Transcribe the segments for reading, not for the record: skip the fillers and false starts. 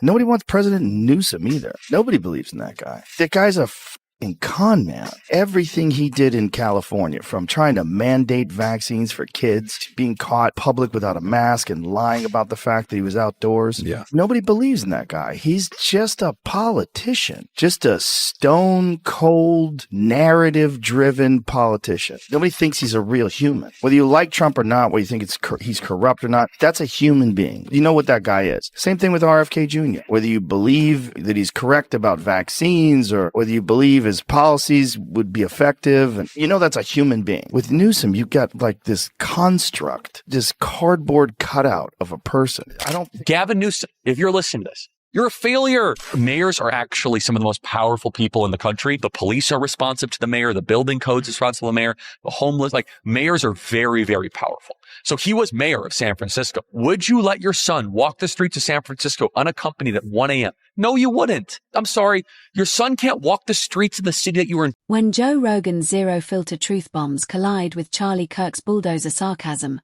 Nobody wants President Newsom either. Nobody believes in that guy. That guy's a con man. Everything he did in California, from trying to mandate vaccines for kids, to being caught public without a mask and lying about the fact that he was outdoors. Yeah. Nobody believes in that guy. He's just a politician, just a stone cold, narrative driven politician. Nobody thinks he's a real human. Whether you like Trump or not, whether you think he's corrupt or not, that's a human being. You know what that guy is. Same thing with RFK Jr. Whether you believe that he's correct about vaccines or whether you believe his policies would be effective, and you know that's a human being. With Newsom, you got like this construct, this cardboard cutout of a person. Gavin Newsom, if you're listening to this, you're a failure. Mayors are actually some of the most powerful people in the country. The police are responsive to the mayor. The building codes are responsible to the mayor. The homeless, mayors are very, very powerful. So he was mayor of San Francisco. Would you let your son walk the streets of San Francisco unaccompanied at 1 a.m.? No, you wouldn't. I'm sorry. Your son can't walk the streets of the city that you were in. When Joe Rogan's zero-filter truth bombs collide with Charlie Kirk's bulldozer sarcasm,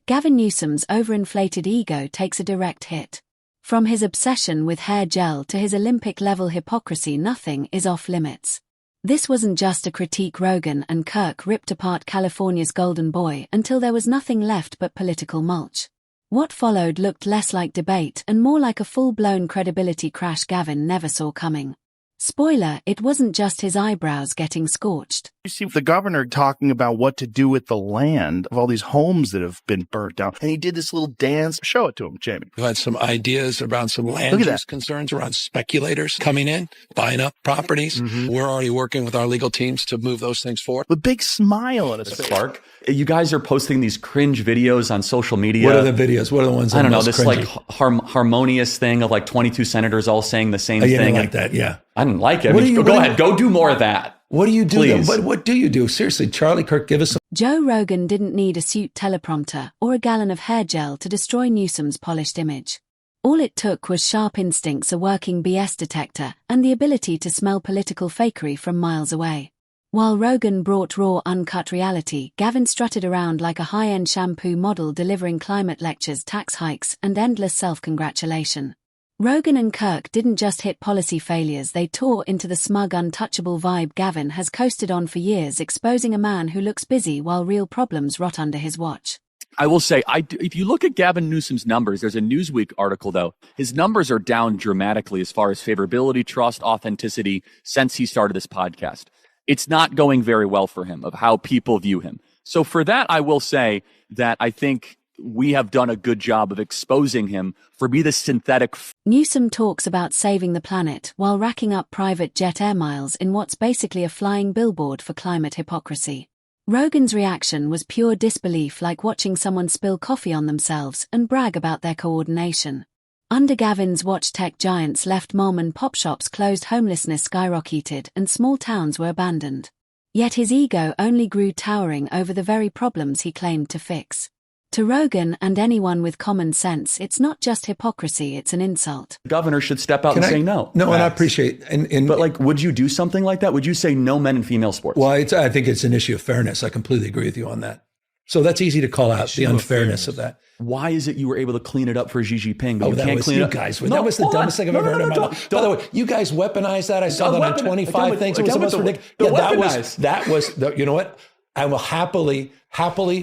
Gavin Newsom's overinflated ego takes a direct hit. From his obsession with hair gel to his Olympic-level hypocrisy, nothing is off-limits. This wasn't just a critique. Rogan and Kirk ripped apart California's golden boy until there was nothing left but political mulch. What followed looked less like debate and more like a full-blown credibility crash Gavin never saw coming. Spoiler, it wasn't just his eyebrows getting scorched. You see the governor talking about what to do with the land of all these homes that have been burnt down. And he did this little dance. Show it to him, Jamie. You had some ideas around some land use concerns around speculators coming in, buying up properties. Mm-hmm. We're already working with our legal teams to move those things forward. With a big smile on his face. Clark, you guys are posting these cringe videos on social media. What are the videos? What are the ones that I don't know, most this cringy? like harmonious thing of like 22 senators all saying the same thing. Didn't like that, yeah. I didn't like it. Go ahead. Go do more of that. What do you do? Please. What do you do? Seriously, Charlie Kirk, give us some. Joe Rogan didn't need a suit teleprompter or a gallon of hair gel to destroy Newsom's polished image. All it took was sharp instincts, a working BS detector, and the ability to smell political fakery from miles away. While Rogan brought raw, uncut reality, Gavin strutted around like a high-end shampoo model delivering climate lectures, tax hikes, and endless self-congratulation. Rogan and Kirk didn't just hit policy failures, they tore into the smug, untouchable vibe Gavin has coasted on for years, exposing a man who looks busy while real problems rot under his watch. I will say, if you look at Gavin Newsom's numbers, there's a Newsweek article, though. His numbers are down dramatically as far as favorability, trust, authenticity since he started this podcast. It's not going very well for him of how people view him. So for that, I will say that I think we have done a good job of exposing him for being the synthetic. Newsom talks about saving the planet while racking up private jet air miles in what's basically a flying billboard for climate hypocrisy. Rogan's reaction was pure disbelief, like watching someone spill coffee on themselves and brag about their coordination. Under Gavin's watch, tech giants left mom and pop shops closed, homelessness skyrocketed, and small towns were abandoned. Yet his ego only grew, towering over the very problems he claimed to fix. To Rogan and anyone with common sense, it's not just hypocrisy, it's an insult. The governor should step out and say no. No, and I appreciate but would you do something like that? Would you say no men in female sports? Well, I think it's an issue of fairness. I completely agree with you on that. So that's easy to call out, the unfairness of that. Why is it you were able to clean it up for Xi Jinping, but Oh, you that can't was clean you it up? guys. That was the dumbest thing I've ever heard in my life. By the way, you guys weaponized that. I saw that on 25 things. It was the most ridiculous. That was, you know what? I will happily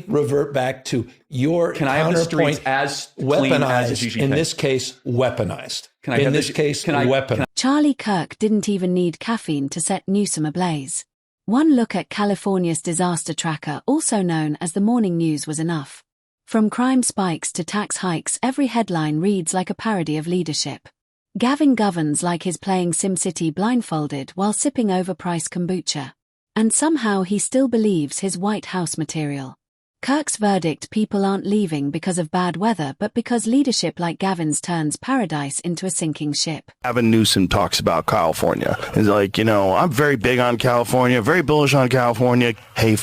revert back to your Can I have the streets counterpoint. as clean as Xi Jinping? In this case, weaponized. Can I have this case? Weaponized. Charlie Kirk didn't even need caffeine to set Newsom ablaze. One look at California's disaster tracker, also known as the morning news, was enough. From crime spikes to tax hikes, every headline reads like a parody of leadership. Gavin governs like he's playing SimCity blindfolded while sipping overpriced kombucha. And somehow he still believes his White House material. Kirk's verdict: people aren't leaving because of bad weather, but because leadership like Gavin's turns paradise into a sinking ship. Gavin Newsom talks about California. He's like, I'm very big on California, very bullish on California. Hey,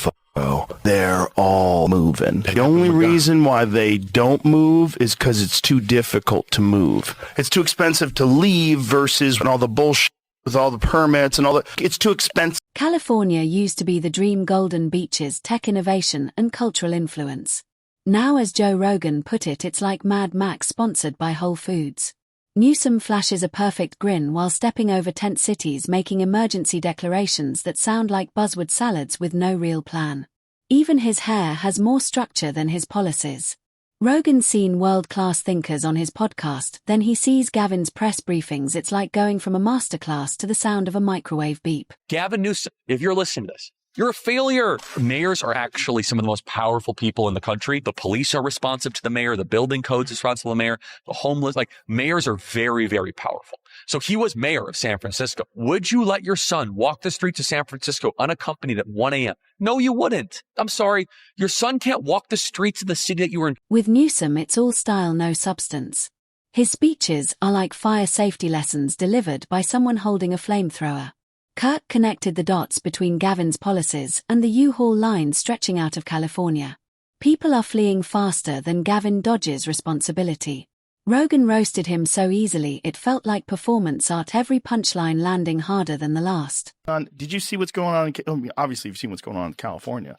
they're all moving. The only reason why they don't move is because it's too difficult to move. It's too expensive to leave versus all the bullshit with all the permits and all that. It's too expensive. California used to be the dream: golden beaches, tech innovation, and cultural influence. Now, as Joe Rogan put it, it's like Mad Max sponsored by Whole Foods. Newsom flashes a perfect grin while stepping over tent cities, making emergency declarations that sound like buzzword salads with no real plan. Even his hair has more structure than his policies. Rogan's seen world-class thinkers on his podcast, then he sees Gavin's press briefings. It's like going from a masterclass to the sound of a microwave beep. Gavin Newsom, if you're listening to this, you're a failure. Mayors are actually some of the most powerful people in the country. The police are responsive to the mayor. The building codes are responsible to the mayor. The homeless, mayors are very, very powerful. So he was mayor of San Francisco. Would you let your son walk the streets of San Francisco unaccompanied at 1 a.m.? No, you wouldn't. I'm sorry. Your son can't walk the streets of the city that you were in. With Newsom, it's all style, no substance. His speeches are like fire safety lessons delivered by someone holding a flamethrower. Kirk connected the dots between Gavin's policies and the U-Haul line stretching out of California. People are fleeing faster than Gavin dodges responsibility. Rogan roasted him so easily it felt like performance art, every punchline landing harder than the last. Did you see what's going on? Obviously, you've seen what's going on in California.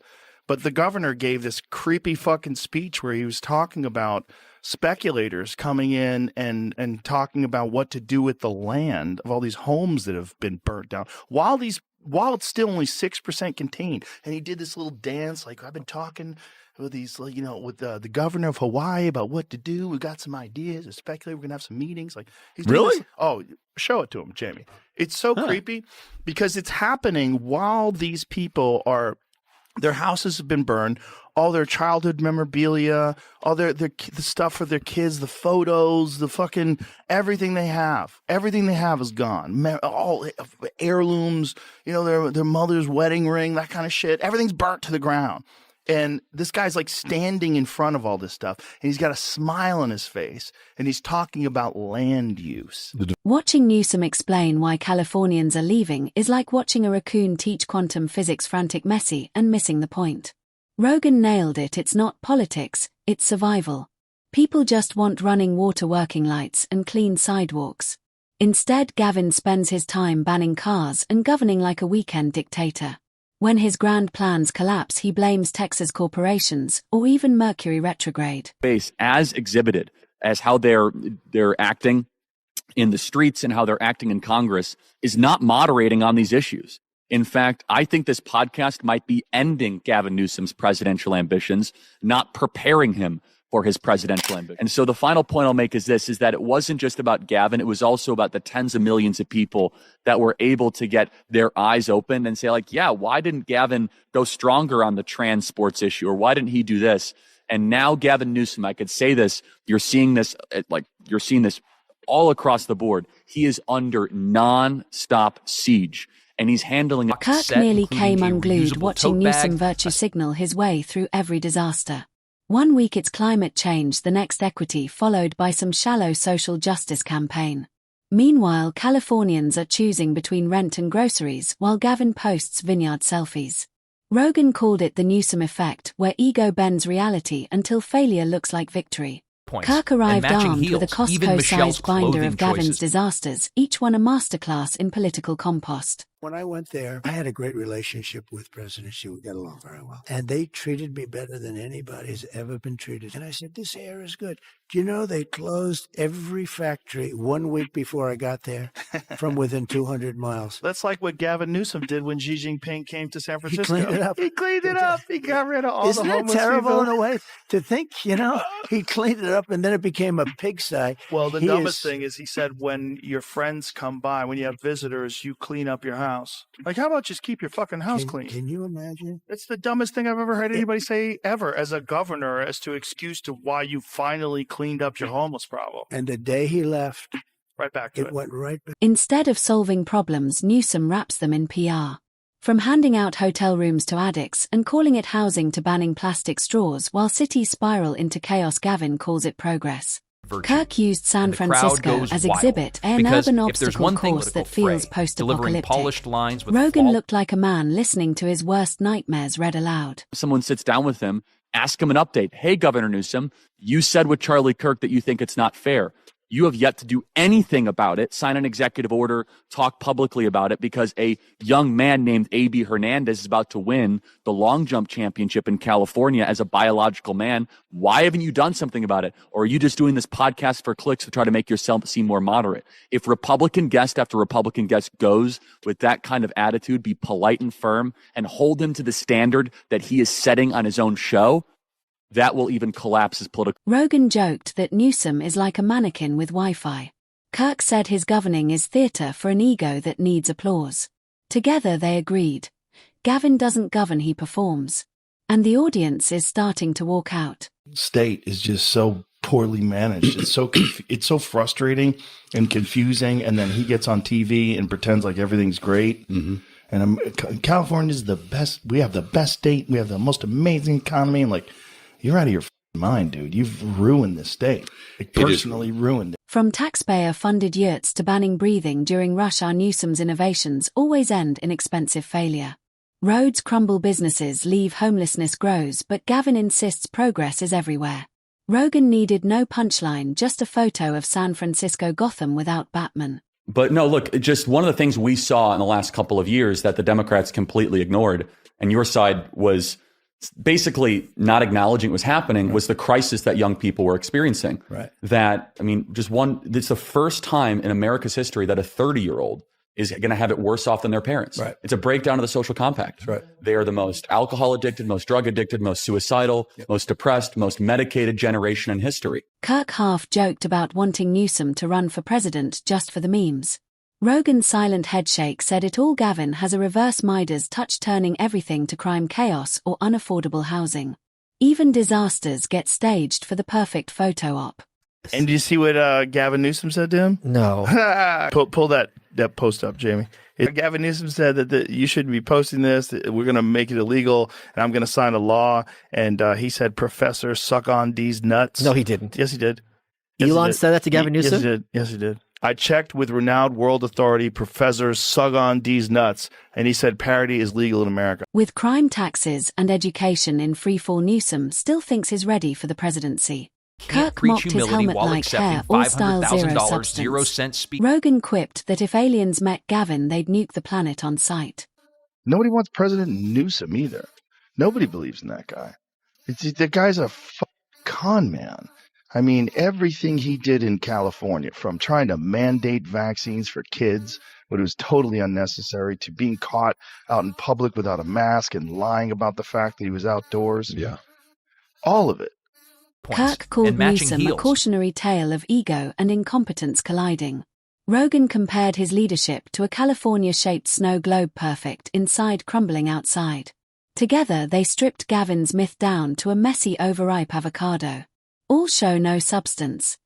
But the governor gave this creepy fucking speech where he was talking about speculators coming in and talking about what to do with the land of all these homes that have been burnt down while it's still only 6% contained. And he did this little dance like, I've been talking with these, with the governor of Hawaii about what to do. We got some ideas. A speculator, we're gonna have some meetings. Like, he's really? Oh, show it to him, Jamie. It's so creepy because it's happening while these people their houses have been burned, all their childhood memorabilia, all the stuff for their kids, the photos, the fucking everything they have is gone. All heirlooms, their mother's wedding ring, that kind of shit. Everything's burnt to the ground. And this guy's like standing in front of all this stuff, and he's got a smile on his face, and he's talking about land use. Watching Newsom explain why Californians are leaving is like watching a raccoon teach quantum physics frantic messy and missing the point. Rogan nailed it. It's not politics, it's survival. People just want running water, working lights, and clean sidewalks. Instead, Gavin spends his time banning cars and governing like a weekend dictator. When his grand plans collapse, he blames Texas corporations or even Mercury retrograde. Base as exhibited as how they're acting in the streets and how they're acting in Congress is not moderating on these issues. In fact, I think this podcast might be ending Gavin Newsom's presidential ambitions, not preparing him for his presidential ambition. And so the final point I'll make is this, is that it wasn't just about Gavin. It was also about the tens of millions of people that were able to get their eyes open and say why didn't Gavin go stronger on the trans sports issue? Or why didn't he do this? And now Gavin Newsom, I could say this, you're seeing this all across the board. He is under non-stop siege. And he's handling it. Kirk nearly came unglued watching Newsom virtue signal his way through every disaster. 1 week it's climate change, the next equity, followed by some shallow social justice campaign. Meanwhile, Californians are choosing between rent and groceries while Gavin posts vineyard selfies. Rogan called it the Newsom effect, where ego bends reality until failure looks like victory. Kirk arrived armed with a Costco-sized binder of Gavin's disasters, each one a masterclass in political compost. When I went there, I had a great relationship with President Xi. We got along very well. And they treated me better than anybody has ever been treated. And I said, this air is good. Do you know they closed every factory 1 week before I got there from within 200 miles? That's like what Gavin Newsom did when Xi Jinping came to San Francisco. He cleaned it up. He cleaned it up. He got rid of all the homeless Isn't that terrible people. in a way to think, he cleaned it up and then it became a pigsty. Well, the dumbest thing is he said when your friends come by, when you have visitors, you clean up your house. Like, how about just keep your fucking house clean? Can you imagine? It's the dumbest thing I've ever heard anybody say ever as a governor as to excuse to why you finally cleaned up your homeless problem. And the day he left, right back to it. It went right back. Instead of solving problems, Newsom wraps them in PR. From handing out hotel rooms to addicts and calling it housing to banning plastic straws while cities spiral into chaos, Gavin calls it progress. Kirk used San Francisco as exhibit, an urban obstacle course that feels post-apocalyptic. Rogan looked like a man listening to his worst nightmares read aloud. Someone sits down with him, ask him an update. Hey, Governor Newsom, you said with Charlie Kirk that you think it's not fair. You have yet to do anything about it, sign an executive order, talk publicly about it, because a young man named A.B. Hernandez is about to win the long jump championship in California as a biological man. Why haven't you done something about it? Or are you just doing this podcast for clicks to try to make yourself seem more moderate? If Republican guest after Republican guest goes with that kind of attitude, be polite and firm and hold him to the standard that he is setting on his own show, that will even collapse his political. Rogan joked that Newsom is like a mannequin with Wi-Fi. Kirk said his governing is theatre for an ego that needs applause. Together they agreed. Gavin doesn't govern, he performs. And the audience is starting to walk out. State is just so poorly managed. It's so it's so frustrating and confusing. And then he gets on TV and pretends like everything's great. Mm-hmm. And California is the best. We have the best state. We have the most amazing economy. And like, you're out of your mind, dude. You've ruined this state. Like, personally ruined it. From taxpayer-funded yurts to banning breathing during rush hour, Newsom's innovations always end in expensive failure. Roads crumble, businesses leave, homelessness grows, but Gavin insists progress is everywhere. Rogan needed no punchline, just a photo of San Francisco Gotham without Batman. But no, look, just one of the things we saw in the last couple of years that the Democrats completely ignored, and your side was basically not acknowledging was happening, was the crisis that young people were experiencing. Right. That, I mean, it's the first time in America's history that a 30-year-old is going to have it worse off than their parents. Right. It's a breakdown of the social compact. That's right. They are the most alcohol addicted, most drug addicted, most suicidal, most depressed, most medicated generation in history. Kirk half joked about wanting Newsom to run for president just for the memes. Rogan's silent headshake said it all. Gavin has a reverse Midas touch, turning everything to crime, chaos, or unaffordable housing. Even disasters get staged for the perfect photo op. And do you see what Gavin Newsom said to him? No. Pull that post up, Jamie. Gavin Newsom said that you shouldn't be posting this. That we're going to make it illegal, and I'm going to sign a law. And he said, "Professor, suck on these nuts." No, he didn't. Yes, he did. Yes, Elon he did. said that to Gavin Newsom? Yes, he did. Yes, he did. I checked with renowned world authority, Professor Sug on these nuts, and he said parody is legal in America. With crime, taxes, and education in freefall, Newsom still thinks he's ready for the presidency. Kirk mocked his helmet-like hair, all-style zero substance. Rogan quipped that if aliens met Gavin, they'd nuke the planet on sight. Nobody wants President Newsom either. Nobody believes in that guy. The guy's a con man. I mean, everything he did in California, from trying to mandate vaccines for kids, when it was totally unnecessary, to being caught out in public without a mask and lying about the fact that he was outdoors. Yeah. All of it. Kirk called Newsom a cautionary tale of ego and incompetence colliding. Rogan compared his leadership to a California-shaped snow globe, perfect inside, crumbling outside. Together they stripped Gavin's myth down to a messy, overripe avocado. All show, no substance.